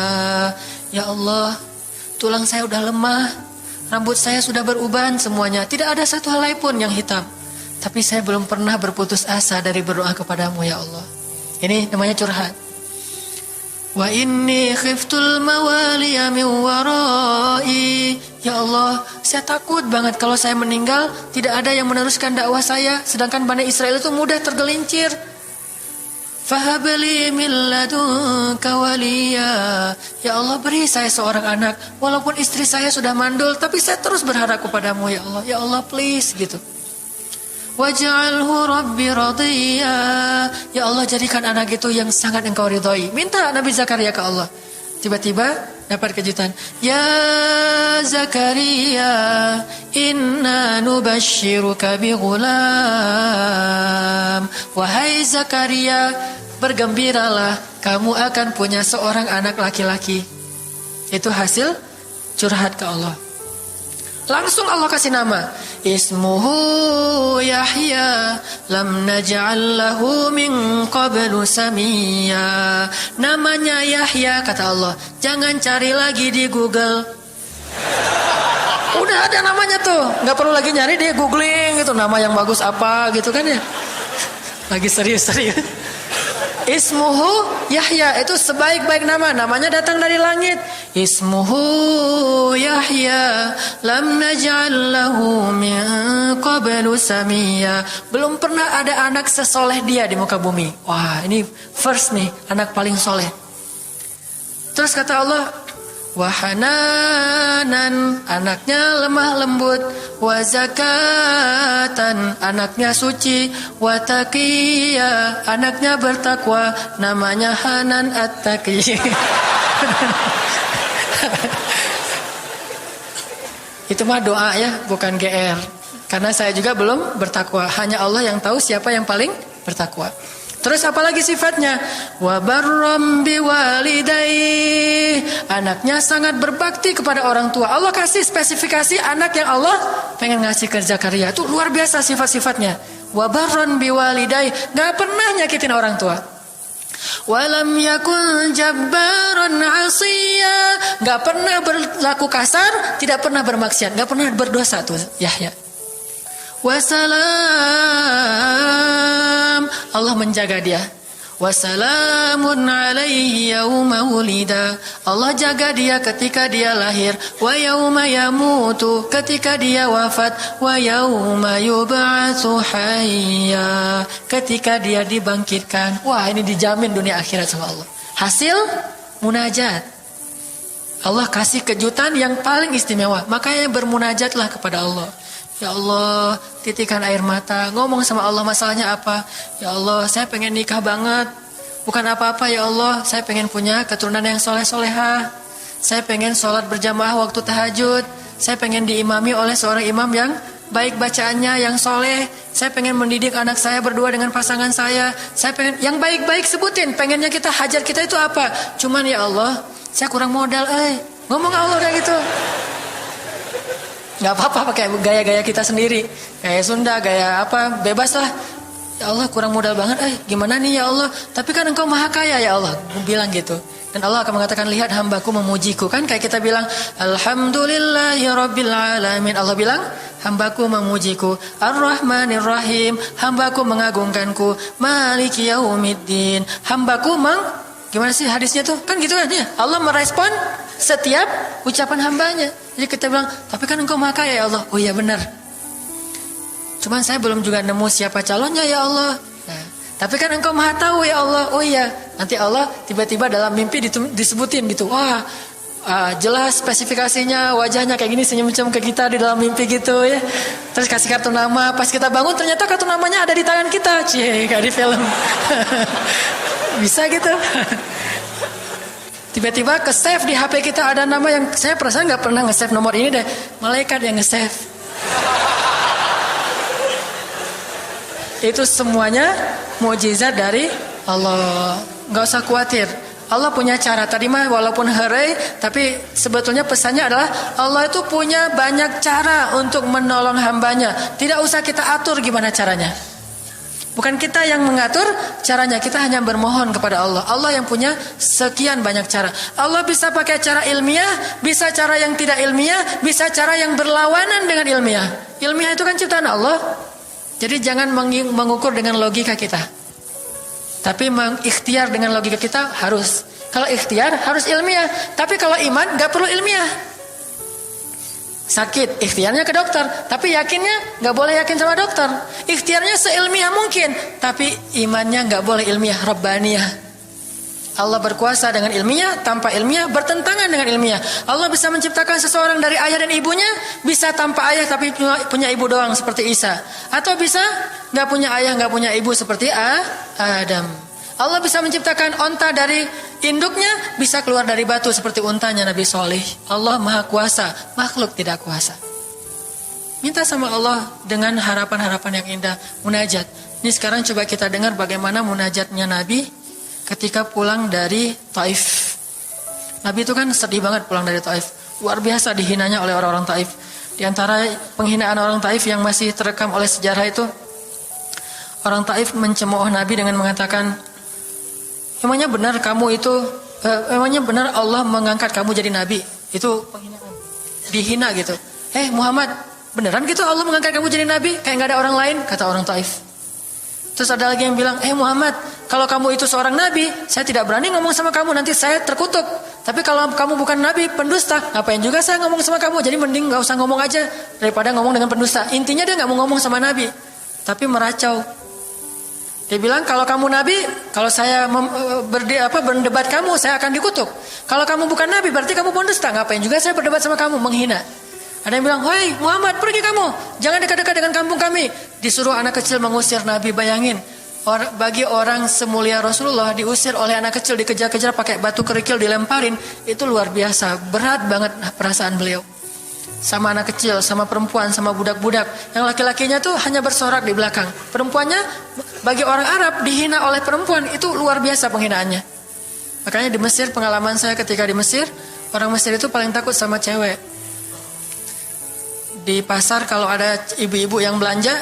Ya Allah, tulang saya udah lemah, rambut saya sudah beruban semuanya, tidak ada satu helai pun yang hitam. Tapi saya belum pernah berputus asa dari berdoa kepadamu ya Allah. Ini namanya curhat. Wa inni khiftul mawaliya min warai. Ya Allah, saya takut banget kalau saya meninggal tidak ada yang meneruskan dakwah saya, sedangkan Bani Israel itu mudah tergelincir. Fahabli min ladunka waliya. Ya Allah, beri saya seorang anak. Walaupun istri saya sudah mandul, tapi saya terus berharap kepadamu ya Allah. Ya Allah, please gitu. Waj'alhu rabbi radiyya. Ya Allah, jadikan anak itu yang sangat engkau ridhai. Minta Nabi Zakaria ke Allah. Tiba-tiba dapat kejutan. Ya Zakaria, inna nubashiruka bi ghulam. Wahai Zakaria, bergembiralah, kamu akan punya seorang anak laki-laki. Itu hasil curhat ke Allah. Langsung Allah kasih nama. Ismuhu Yahya, lam naj'al lahu min qablu samiyya. Namanya Yahya, kata Allah. Jangan cari lagi di Google. Udah ada namanya tuh, nggak perlu lagi nyari di googling gitu nama yang bagus apa gitu kan ya. Lagi serius-serius. Ismuhu Yahya, itu sebaik-baik nama. Namanya datang dari langit. Ismuhu Yahya, lam naj'al lahu min qablu samiyya. Belum pernah ada anak sesoleh dia di muka bumi. Wah, ini first nih, anak paling soleh. Terus kata Allah, wahananan, anaknya lemah lembut. Wazakatan, anaknya suci. Wataqiya, anaknya bertakwa. Namanya Hanan At-Taqi. Itu mah doa ya, bukan GR. Karena saya juga belum bertakwa. Hanya Allah yang tahu siapa yang paling bertakwa. Terus apalagi sifatnya? Wa barram biwalidayhi, anaknya sangat berbakti kepada orang tua. Allah kasih spesifikasi anak yang Allah pengen ngasih ke Zakaria. Itu luar biasa sifat-sifatnya. Wa barran biwalidayhi, enggak pernah nyakitin orang tua. Walam yakun jabbaran 'asiyya, enggak pernah berlaku kasar, tidak pernah bermaksiat, enggak pernah berdosa tuh Yahya. Wassalam, Allah menjaga dia. Wassalamun alaihi yauma wulida, Allah jaga dia ketika dia lahir. Wa yauma yamutu, ketika dia wafat. Wa yauma yub'atsu hayya, ketika dia dibangkitkan. Wah, ini dijamin dunia akhirat sama Allah. Hasil munajat. Allah kasih kejutan yang paling istimewa. Makanya bermunajatlah kepada Allah. Ya Allah, titikan air mata, ngomong sama Allah masalahnya apa. Ya Allah, saya pengen nikah banget. Bukan apa-apa ya Allah, saya pengen punya keturunan yang soleh-solehah. Saya pengen sholat berjamaah waktu tahajud. Saya pengen diimami oleh seorang imam yang baik bacaannya, yang soleh. Saya pengen mendidik anak saya berdua dengan pasangan saya. Saya pengen, yang baik-baik sebutin. Pengennya kita, hajat kita itu apa. Cuman ya Allah, saya kurang modal. Ngomong Allah kayak gitu. Gak apa-apa pakai gaya-gaya kita sendiri. Gaya Sunda, gaya apa, bebas lah. Ya Allah, kurang modal banget. Gimana nih ya Allah? Tapi kan engkau maha kaya ya Allah. Bilang gitu. Dan Allah akan mengatakan, lihat hambaku memujiku. Kan kayak kita bilang, Alhamdulillahi Rabbil Alamin. Allah bilang, hambaku memujiku. Ar-Rahmanir-Rahim, hambaku mengagungkanku. Maliki Yaumiddin, hambaku gimana sih hadisnya tuh? Kan gitu kan ya. Allah merespon setiap ucapan hambanya. Jadi kita bilang, tapi kan engkau maha kaya ya Allah. Oh iya benar. Cuman saya belum juga nemu siapa calonnya ya Allah. Nah, tapi kan engkau maha tahu ya Allah. Oh iya. Nanti Allah tiba-tiba dalam mimpi disebutin gitu. Wah, jelas spesifikasinya, wajahnya kayak gini, senyum-senyum ke kita di dalam mimpi gitu ya. Terus kasih kartu nama. Pas kita bangun ternyata kartu namanya ada di tangan kita. Cie, kayak di film. Bisa gitu. Tiba-tiba ke save di HP kita ada nama yang saya perasaan nggak pernah nge-save nomor ini deh. Malaikat yang nge-save. Itu semuanya mukjizat dari Allah. Nggak usah khawatir. Allah punya cara. Tadi mah walaupun herai, tapi sebetulnya pesannya adalah Allah itu punya banyak cara untuk menolong hambanya. Tidak usah kita atur gimana caranya. Bukan kita yang mengatur caranya, kita hanya bermohon kepada Allah. Allah yang punya sekian banyak cara. Allah bisa pakai cara ilmiah, bisa cara yang tidak ilmiah, bisa cara yang berlawanan dengan ilmiah. Ilmiah itu kan ciptaan Allah. Jadi jangan mengukur dengan logika kita. Tapi mengikhtiar dengan logika kita harus. Kalau ikhtiar harus ilmiah. Tapi kalau iman gak perlu ilmiah. Sakit, ikhtiarnya ke dokter. Tapi yakinnya gak boleh yakin sama dokter. Ikhtiarnya seilmiah mungkin. Tapi imannya gak boleh ilmiah, Rabbaniyah. Allah berkuasa dengan ilmiah, tanpa ilmiah, bertentangan dengan ilmiah. Allah bisa menciptakan seseorang dari ayah dan ibunya, bisa tanpa ayah tapi punya ibu doang seperti Isa. Atau bisa gak punya ayah, gak punya ibu seperti Adam. Allah bisa menciptakan onta dari induknya, bisa keluar dari batu seperti untanya Nabi Soleh. Allah maha kuasa, makhluk tidak kuasa. Minta sama Allah dengan harapan-harapan yang indah, munajat. Ini sekarang coba kita dengar bagaimana munajatnya Nabi ketika pulang dari Taif. Nabi itu kan sedih banget pulang dari Taif. Luar biasa dihinanya oleh orang-orang Taif. Di antara penghinaan orang Taif yang masih terekam oleh sejarah itu, orang Taif mencemooh Nabi dengan mengatakan, emangnya benar kamu itu, emangnya benar Allah mengangkat kamu jadi nabi? Itu penghinaan. Dihina gitu. Muhammad, beneran gitu Allah mengangkat kamu jadi nabi? Kayak gak ada orang lain, kata orang Taif. Terus ada lagi yang bilang, Muhammad, kalau kamu itu seorang nabi, saya tidak berani ngomong sama kamu, nanti saya terkutuk. Tapi kalau kamu bukan nabi, pendusta, ngapain juga saya ngomong sama kamu? Jadi mending gak usah ngomong aja daripada ngomong dengan pendusta. Intinya dia gak mau ngomong sama nabi, tapi meracau. Dia bilang, kalau kamu nabi, kalau saya berdebat kamu, saya akan dikutuk. Kalau kamu bukan nabi, berarti kamu pendusta. Ngapain juga saya berdebat sama kamu, menghina. Ada yang bilang, hei Muhammad, pergi kamu, jangan dekat-dekat dengan kampung kami. Disuruh anak kecil mengusir Nabi. Bayangin, bagi orang semulia Rasulullah diusir oleh anak kecil, dikejar-kejar pakai batu kerikil, dilemparin. Itu luar biasa, berat banget perasaan beliau. Sama anak kecil, sama perempuan, sama budak-budak. Yang laki-lakinya tuh hanya bersorak di belakang. Perempuannya, bagi orang Arab dihina oleh perempuan, itu luar biasa penghinaannya. Makanya di Mesir, pengalaman saya ketika di Mesir, orang Mesir itu paling takut sama cewek. Di pasar kalau ada ibu-ibu yang belanja,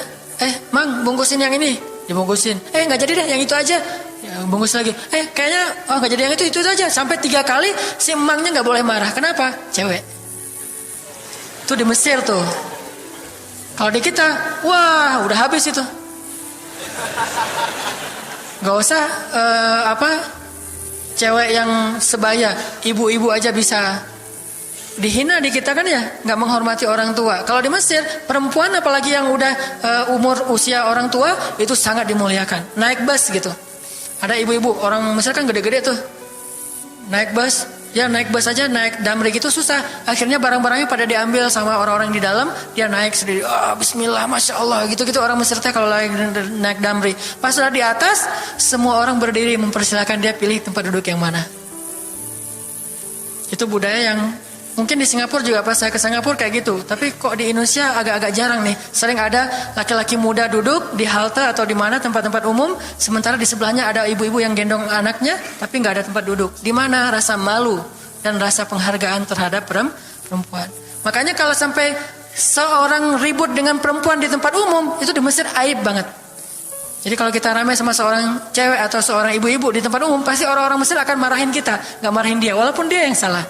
Mang bungkusin yang ini, dibungkusin. Nggak jadi deh, yang itu aja. Ya, bungkus lagi. Kayaknya nggak jadi yang itu aja. Sampai 3 kali si emangnya nggak boleh marah. Kenapa? Cewek. Itu di Mesir tuh. Kalau di kita, wah udah habis itu. Gak usah cewek yang sebaya, ibu-ibu aja bisa dihina di kita kan ya, nggak menghormati orang tua. Kalau di Mesir, perempuan apalagi yang udah umur usia orang tua itu sangat dimuliakan. Naik bus gitu. Ada ibu-ibu orang Mesir kan gede-gede tuh. Naik bus. Ya naik bus aja, naik damri gitu susah. Akhirnya barang-barangnya pada diambil sama orang-orang di dalam. Dia naik sendiri, bismillah, masya Allah. Gitu-gitu orang Mesir teh kalau lagi naik damri. Pas sudah di atas, semua orang berdiri mempersilahkan dia pilih tempat duduk yang mana. Itu budaya yang mungkin di Singapura juga pas saya ke Singapura kayak gitu. Tapi kok di Indonesia agak-agak jarang nih. Sering ada laki-laki muda duduk di halte atau di mana tempat-tempat umum, sementara di sebelahnya ada ibu-ibu yang gendong anaknya, tapi nggak ada tempat duduk. Di mana rasa malu dan rasa penghargaan terhadap perempuan. Makanya kalau sampai seorang ribut dengan perempuan di tempat umum, itu di Mesir aib banget. Jadi kalau kita ramai sama seorang cewek atau seorang ibu-ibu di tempat umum, pasti orang-orang Mesir akan marahin kita, nggak marahin dia, walaupun dia yang salah.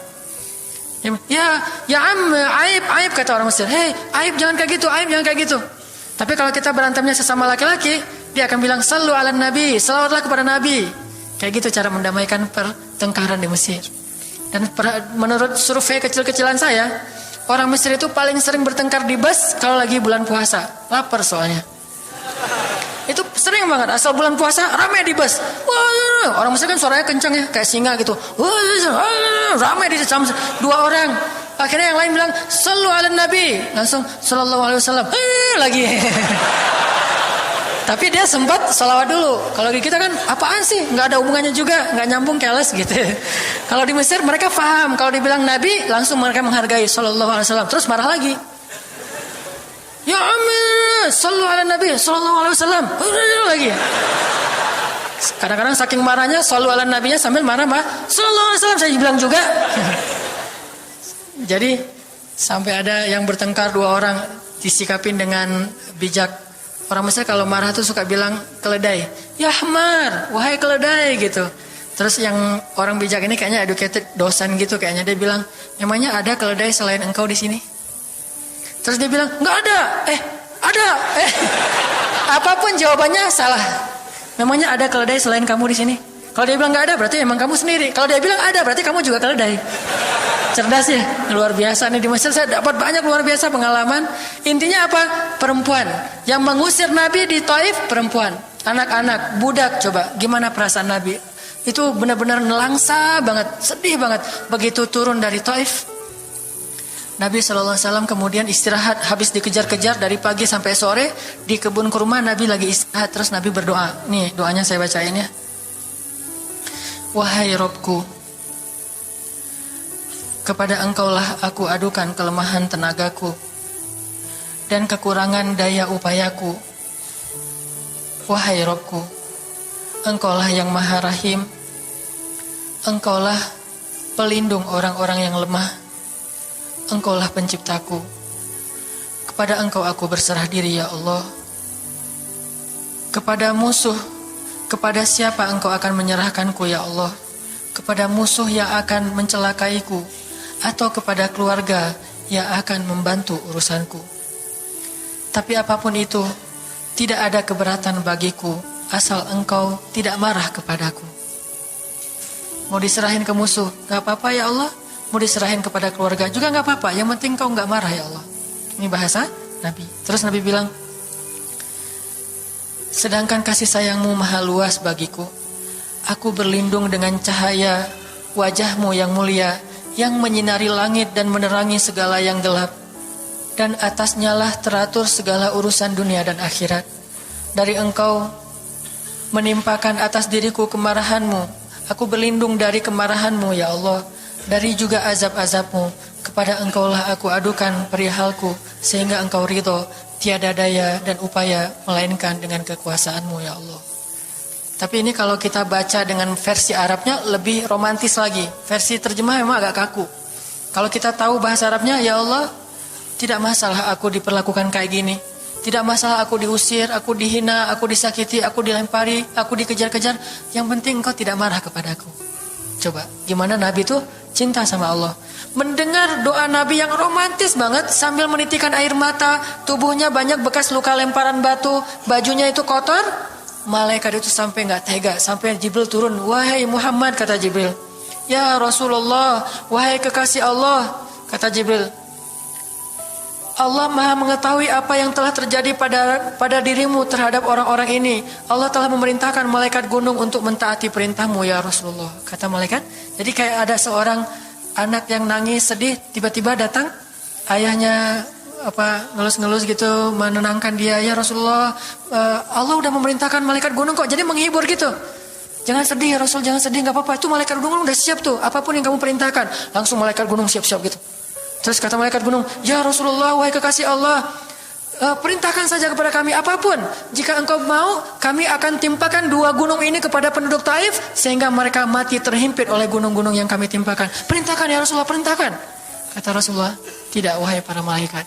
Ya aib kata orang Mesir. Aib jangan kayak gitu, aib jangan kayak gitu. Tapi kalau kita berantemnya sesama laki-laki, dia akan bilang sallu ala nabi, salawatlah kepada nabi. Kayak gitu cara mendamaikan pertengkaran di Mesir. Dan menurut survei kecil-kecilan saya, orang Mesir itu paling sering bertengkar di bus kalau lagi bulan puasa, lapar soalnya. Itu sering banget, asal bulan puasa ramai di bus. Wah, orang Mesir kan suaranya kencang ya, kayak singa gitu. Wah, ramai di jam 2 orang. Akhirnya yang lain bilang, sallu ala nabi. Langsung, sallallahu alaihi wasallam. Lagi. Tapi dia sempat salawat dulu. Kalau di kita kan, apaan sih? Nggak ada hubungannya juga, nggak nyambung, keles gitu. Kalau di Mesir mereka paham. Kalau dibilang nabi, langsung mereka menghargai sallallahu alaihi wasallam. Terus marah lagi. Ya amin, sallu ala nabi sallallahu alaihi wasallam. Lagi. Kadang-kadang saking marahnya sallu ala nabinya sambil marah-marah sallallahu alaihi wasallam, saya bilang juga. Jadi sampai ada yang bertengkar 2 orang disikapin dengan bijak. Orang Mesir kalau marah tuh suka bilang keledai. Ya Hamar, wahai keledai gitu. Terus yang orang bijak ini kayaknya educated dosen gitu kayaknya, dia bilang, emangnya ada keledai selain engkau di sini? Terus dia bilang, nggak ada. Ada. Apapun jawabannya salah. Memangnya ada keledai selain kamu di sini? Kalau dia bilang nggak ada, berarti emang kamu sendiri. Kalau dia bilang ada, berarti kamu juga keledai. Cerdas ya, luar biasa nih di Mesir. Saya dapat banyak luar biasa pengalaman. Intinya apa? Perempuan yang mengusir Nabi di Taif, perempuan, anak-anak, budak. Coba gimana perasaan Nabi? Itu benar-benar nelangsa banget, sedih banget. Begitu turun dari Taif, Nabi SAW kemudian istirahat. Habis dikejar-kejar dari pagi sampai sore di kebun kurma, Nabi lagi istirahat. Terus Nabi berdoa. Nih doanya saya bacain ya. Wahai Robku, kepada engkaulah aku adukan kelemahan tenagaku dan kekurangan daya upayaku. Wahai Robku, engkaulah yang maha rahim. Engkaulah pelindung orang-orang yang lemah. Engkaulah penciptaku. Kepada engkau aku berserah diri ya Allah. Kepada musuh, kepada siapa engkau akan menyerahkanku ya Allah? Kepada musuh yang akan mencelakaiku, atau kepada keluarga yang akan membantu urusanku. Tapi apapun itu, tidak ada keberatan bagiku, asal engkau tidak marah kepadaku. Mau diserahin ke musuh, gak apa-apa ya Allah. Mau diserahin kepada keluarga juga gak apa-apa. Yang penting kau gak marah ya Allah. Ini bahasa Nabi. Terus Nabi bilang, sedangkan kasih sayangmu maha luas bagiku. Aku berlindung dengan cahaya wajahmu yang mulia, yang menyinari langit dan menerangi segala yang gelap. Dan atasnya lah teratur segala urusan dunia dan akhirat. Dari engkau menimpakan atas diriku kemarahanmu. Aku berlindung dari kemarahanmu ya Allah. Dari juga azab-azabmu. Kepada engkaulah aku adukan perihalku, sehingga engkau ridho. Tiada daya dan upaya melainkan dengan kekuasaanmu ya Allah. Tapi ini kalau kita baca dengan versi Arabnya lebih romantis lagi. Versi terjemah memang agak kaku. Kalau kita tahu bahasa Arabnya, ya Allah, tidak masalah aku diperlakukan kayak gini. Tidak masalah aku diusir, aku dihina, aku disakiti, aku dilempari, aku dikejar-kejar. Yang penting engkau tidak marah kepadaku. Coba, gimana Nabi itu cinta sama Allah. Mendengar doa Nabi yang romantis banget sambil menitikan air mata, tubuhnya banyak bekas luka lemparan batu, bajunya itu kotor. Malaikat itu sampai gak tega, sampai Jibril turun. Wahai Muhammad, kata Jibril. Ya Rasulullah, wahai kekasih Allah, kata Jibril. Allah maha mengetahui apa yang telah terjadi pada dirimu terhadap orang-orang ini. Allah telah memerintahkan malaikat gunung untuk mentaati perintahmu ya Rasulullah. Kata malaikat. Jadi kayak ada seorang anak yang nangis sedih, tiba-tiba datang ayahnya ngelus-ngelus gitu, menenangkan dia. Ya Rasulullah, Allah udah memerintahkan malaikat gunung kok, jadi menghibur gitu. Jangan sedih ya Rasul, jangan sedih, gak apa-apa. Itu malaikat gunung udah siap tuh, apapun yang kamu perintahkan. Langsung malaikat gunung siap-siap gitu. Terus kata malaikat gunung, ya Rasulullah, wahai kekasih Allah, perintahkan saja kepada kami apapun. Jika engkau mau, kami akan timpakan 2 gunung ini kepada penduduk Taif, sehingga mereka mati terhimpit oleh gunung-gunung yang kami timpakan. Perintahkan ya Rasulullah, perintahkan. Kata Rasulullah, tidak wahai para malaikat.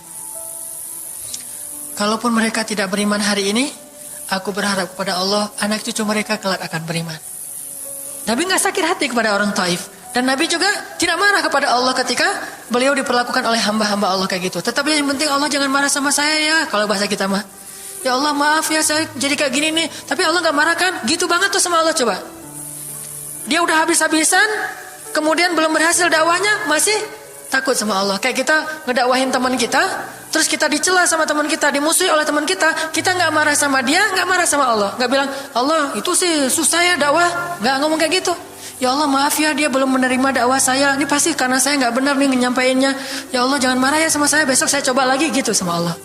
Kalaupun mereka tidak beriman hari ini, aku berharap kepada Allah, anak cucu mereka kelak akan beriman. Nabi gak sakit hati kepada orang Taif. Dan Nabi juga tidak marah kepada Allah ketika beliau diperlakukan oleh hamba-hamba Allah kayak gitu. Tetapi yang penting Allah jangan marah sama saya ya. Kalau bahasa kita mah, ya Allah maaf ya saya jadi kayak gini nih. Tapi Allah gak marah kan? Gitu banget tuh sama Allah coba. Dia udah habis-habisan, kemudian belum berhasil dakwahnya, masih takut sama Allah. Kayak kita ngedakwahin teman kita, terus kita dicela sama teman kita, dimusuhi oleh teman kita gak marah sama dia, gak marah sama Allah. Gak bilang, Allah itu sih susah ya dakwah. Gak ngomong kayak gitu. Ya Allah maaf ya dia belum menerima dakwah saya. Ini pasti karena saya gak benar nih nyampainnya. Ya Allah jangan marah ya sama saya, besok saya coba lagi gitu sama Allah.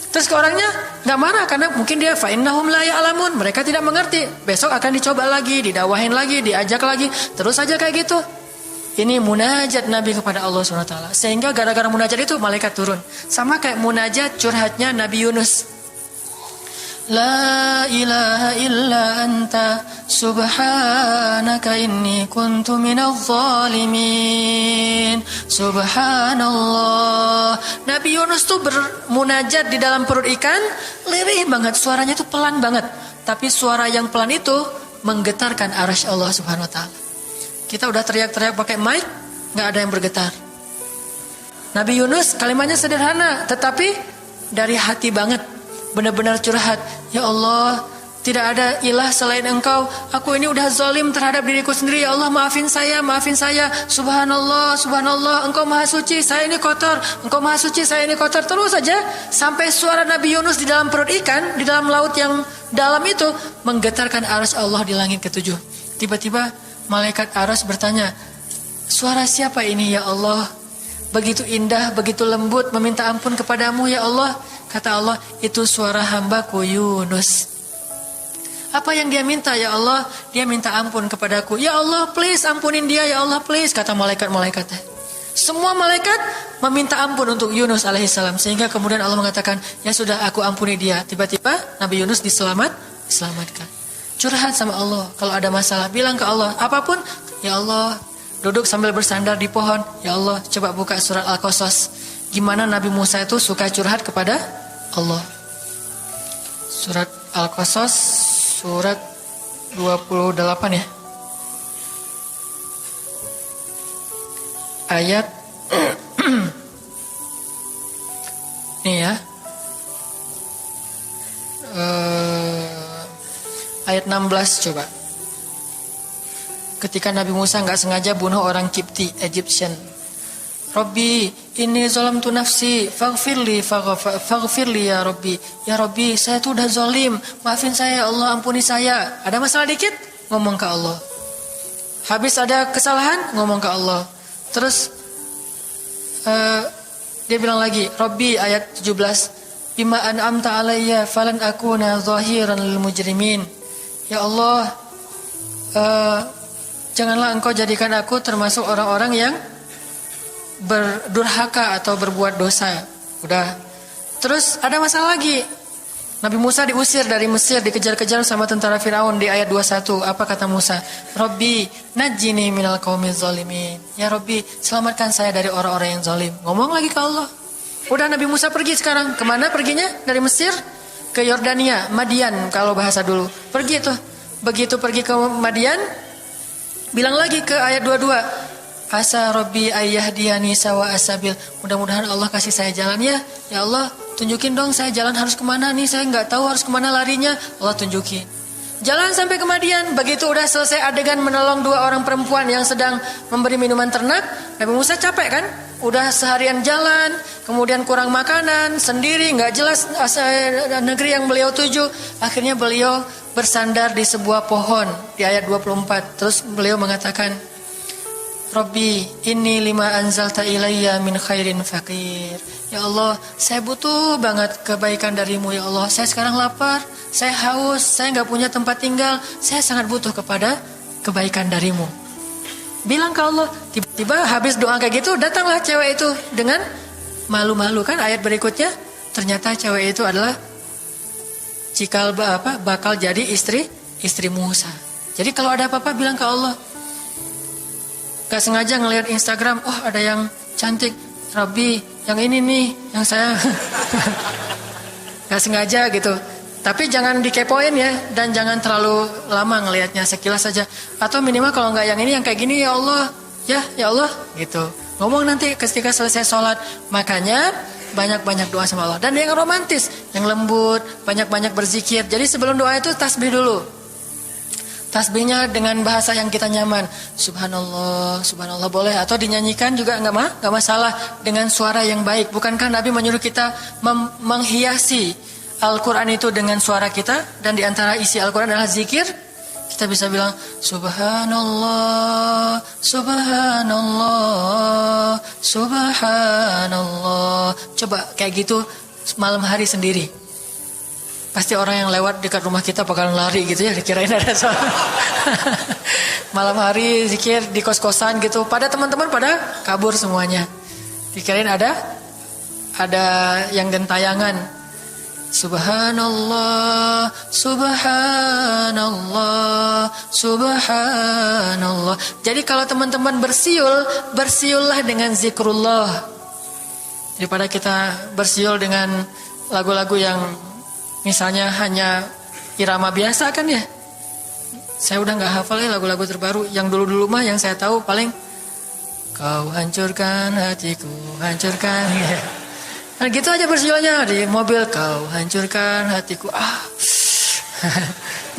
Terus ke orangnya gak marah karena mungkin dia fa'innahum la ya'lamun, mereka tidak mengerti. Besok akan dicoba lagi, didakwahin lagi, diajak lagi, terus aja kayak gitu. Ini munajat Nabi kepada Allah SWT. Sehingga gara-gara munajat itu malaikat turun. Sama kayak munajat curhatnya Nabi Yunus. La ilaha illa anta subhanaka inni kuntu minadh zalimin. Subhanallah. Nabi Yunus tuh bermunajat di dalam perut ikan, lirih banget, suaranya tuh pelan banget. Tapi suara yang pelan itu menggetarkan arasy Allah Subhanahu wa taala. Kita udah teriak-teriak pakai mic, enggak ada yang bergetar. Nabi Yunus kalimatnya sederhana, tetapi dari hati banget. Benar-benar curhat. Ya Allah, tidak ada ilah selain Engkau. Aku ini udah zalim terhadap diriku sendiri. Ya Allah, maafin saya, maafin saya. Subhanallah, subhanallah, Engkau maha suci, saya ini kotor. Engkau maha suci, saya ini kotor. Terus saja sampai suara Nabi Yunus di dalam perut ikan, di dalam laut yang dalam itu menggetarkan arasy Allah di langit ketujuh. Tiba-tiba malaikat arasy bertanya, suara siapa ini ya Allah? Begitu indah, begitu lembut, meminta ampun kepadamu ya Allah. Kata Allah, itu suara hambaku Yunus. Apa yang dia minta ya Allah? Dia minta ampun kepadaku. Ya Allah, please ampunin dia ya Allah, please. Kata malaikat-malaikatnya. Semua malaikat meminta ampun untuk Yunus alaihissalam. Sehingga kemudian Allah mengatakan, ya sudah aku ampuni dia. Tiba-tiba Nabi Yunus diselamatkan. Curhat sama Allah. Kalau ada masalah, bilang ke Allah. Apapun, ya Allah. Duduk sambil bersandar di pohon. Ya Allah, coba buka surat Al-Qasas. Gimana Nabi Musa itu suka curhat kepada Allah. Surat Al-Qasas, surat 28 ya. Ayat ini ya. Ayat 16 coba. Ketika Nabi Musa nggak sengaja bunuh orang Kipti, Egyptian. Rabbi, inni zalamtu nafsi, faghfirli ya Rabbi. Ya Rabbi, saya tuh udah zalim, maafin saya ya Allah, ampuni saya. Ada masalah dikit, ngomong ke Allah. Habis ada kesalahan, ngomong ke Allah. Terus dia bilang lagi, Rabbi ayat 17, bima an'amta alayya falan akuna zahiran lil mujrimin. Ya Allah, janganlah engkau jadikan aku termasuk orang-orang yang berdurhaka atau berbuat dosa. Udah. Terus ada masalah lagi. Nabi Musa diusir dari Mesir, dikejar-kejar sama tentara Firaun di ayat 21. Apa kata Musa? Rabbi, najjini minal qaumiz zalimin. Ya Rabbi, selamatkan saya dari orang-orang yang zalim. Ngomong lagi ke Allah. Udah Nabi Musa pergi sekarang. Kemana perginya? Dari Mesir ke Yordania, Madian kalau bahasa dulu. Pergi tuh. Begitu pergi ke Madian, bilang lagi ke ayat 22. Asa Rabbi ayyahdiyani sawa asabil. Mudah-mudahan Allah kasih saya jalan ya. Ya Allah, tunjukin dong saya jalan harus kemana nih. Saya nggak tahu harus kemana larinya. Allah tunjukin. Jalan sampai ke Madian. Begitu udah selesai adegan menolong dua orang perempuan yang sedang memberi minuman ternak. Nabi Musa capek kan? Udah seharian jalan. Kemudian kurang makanan. Sendiri nggak jelas negeri yang beliau tuju. Akhirnya beliau bersandar di sebuah pohon. Di ayat 24. Terus beliau mengatakan, Rabbi, inni lima anzalta ilayya min khairin faqir. Ya Allah, saya butuh banget kebaikan darimu ya Allah. Saya sekarang lapar, saya haus, saya nggak punya tempat tinggal. Saya sangat butuh kepada kebaikan darimu. Bilang ke Allah. Tiba-tiba habis doa kayak gitu, datanglah cewek itu dengan malu-malu kan. Ayat berikutnya, ternyata cewek itu adalah bakal jadi istri Musa. Jadi kalau ada apa-apa bilang ke Allah. Gak sengaja ngelihat Instagram, oh ada yang cantik, Rabbi, yang ini nih, yang saya gak sengaja gitu. Tapi jangan dikepoin ya, dan jangan terlalu lama ngelihatnya, sekilas saja. Atau minimal kalau nggak yang ini, yang kayak gini ya Allah, ya Allah, gitu. Ngomong nanti ketika selesai sholat. Makanya banyak-banyak doa sama Allah. Dan yang romantis, yang lembut, banyak-banyak berzikir. Jadi sebelum doa itu tasbih dulu. Tasbihnya dengan bahasa yang kita nyaman. Subhanallah, subhanallah boleh. Atau dinyanyikan juga nggak masalah dengan suara yang baik. Bukankah Nabi menyuruh kita menghiasi Al-Quran itu dengan suara kita? Dan diantara isi Al-Quran adalah zikir. Kita bisa bilang Subhanallah, Subhanallah, Subhanallah. Coba kayak gitu malam hari sendiri. Pasti orang yang lewat dekat rumah kita bakalan lari gitu ya, dikirain ada soal. Malam hari zikir di kos-kosan gitu, pada teman-teman pada kabur semuanya. Dikirain ada yang gentayangan. Subhanallah, subhanallah, subhanallah. Jadi kalau teman-teman bersiul, bersiullah dengan zikrullah. Daripada kita bersiul dengan lagu-lagu yang misalnya hanya irama biasa kan ya. Saya udah gak hafal ya lagu-lagu terbaru. Yang dulu-dulu mah yang saya tahu paling kau hancurkan hatiku, hancurkan ya. Nah gitu aja bersiulnya di mobil, kau hancurkan hatiku.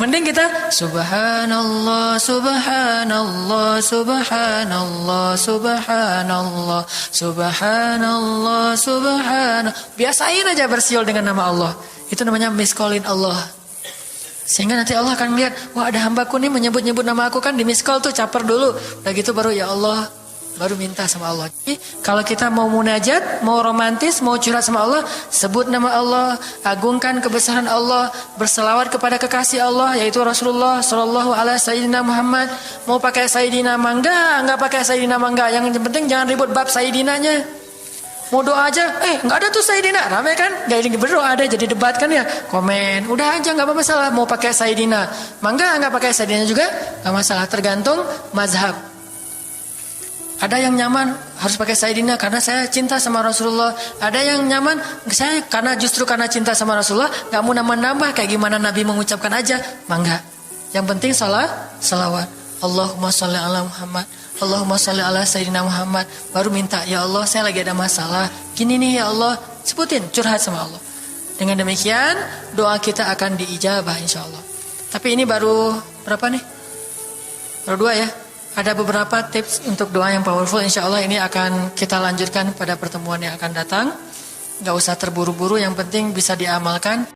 Mending kita subhanallah, subhanallah, subhanallah, subhanallah, subhanallah, subhanallah. Biasain aja bersiul dengan nama Allah. Itu namanya miss-callin Allah. Sehingga nanti Allah akan melihat, wah ada hambaku nih menyebut-nyebut nama aku kan di miss-call tuh, caper dulu. Udah gitu baru ya Allah, baru minta sama Allah. Jadi, kalau kita mau munajat, mau romantis, mau curhat sama Allah, sebut nama Allah, agungkan kebesaran Allah, berselawat kepada kekasih Allah yaitu Rasulullah sallallahu alaihi sayyidina Muhammad. Mau pakai sayyidina mangga, enggak pakai sayyidina mangga, yang penting jangan ribut bab sayyidinanya. Mau doa aja, enggak ada tuh sayyidina, rame kan? Enggak ini berdoa ada jadi debat kan ya, komen. Udah aja enggak masalah mau pakai sayyidina. Mangga enggak pakai sayyidina juga enggak masalah, tergantung mazhab. Ada yang nyaman harus pakai sayyidina karena saya cinta sama Rasulullah. Ada yang nyaman saya justru karena cinta sama Rasulullah nggak mau nambah-nambah kayak gimana Nabi mengucapkan aja. Mangga. Yang penting salawat. Allahumma sholli ala Muhammad. Allahumma sholli ala sayyidina Muhammad. Baru minta, ya Allah saya lagi ada masalah. Gini nih ya Allah, sebutin curhat sama Allah. Dengan demikian doa kita akan diijabah insyaallah. Tapi ini baru berapa nih? Baru 2 ya. Ada beberapa tips untuk doa yang powerful. Insya Allah ini akan kita lanjutkan pada pertemuan yang akan datang. Gak usah terburu-buru, yang penting bisa diamalkan.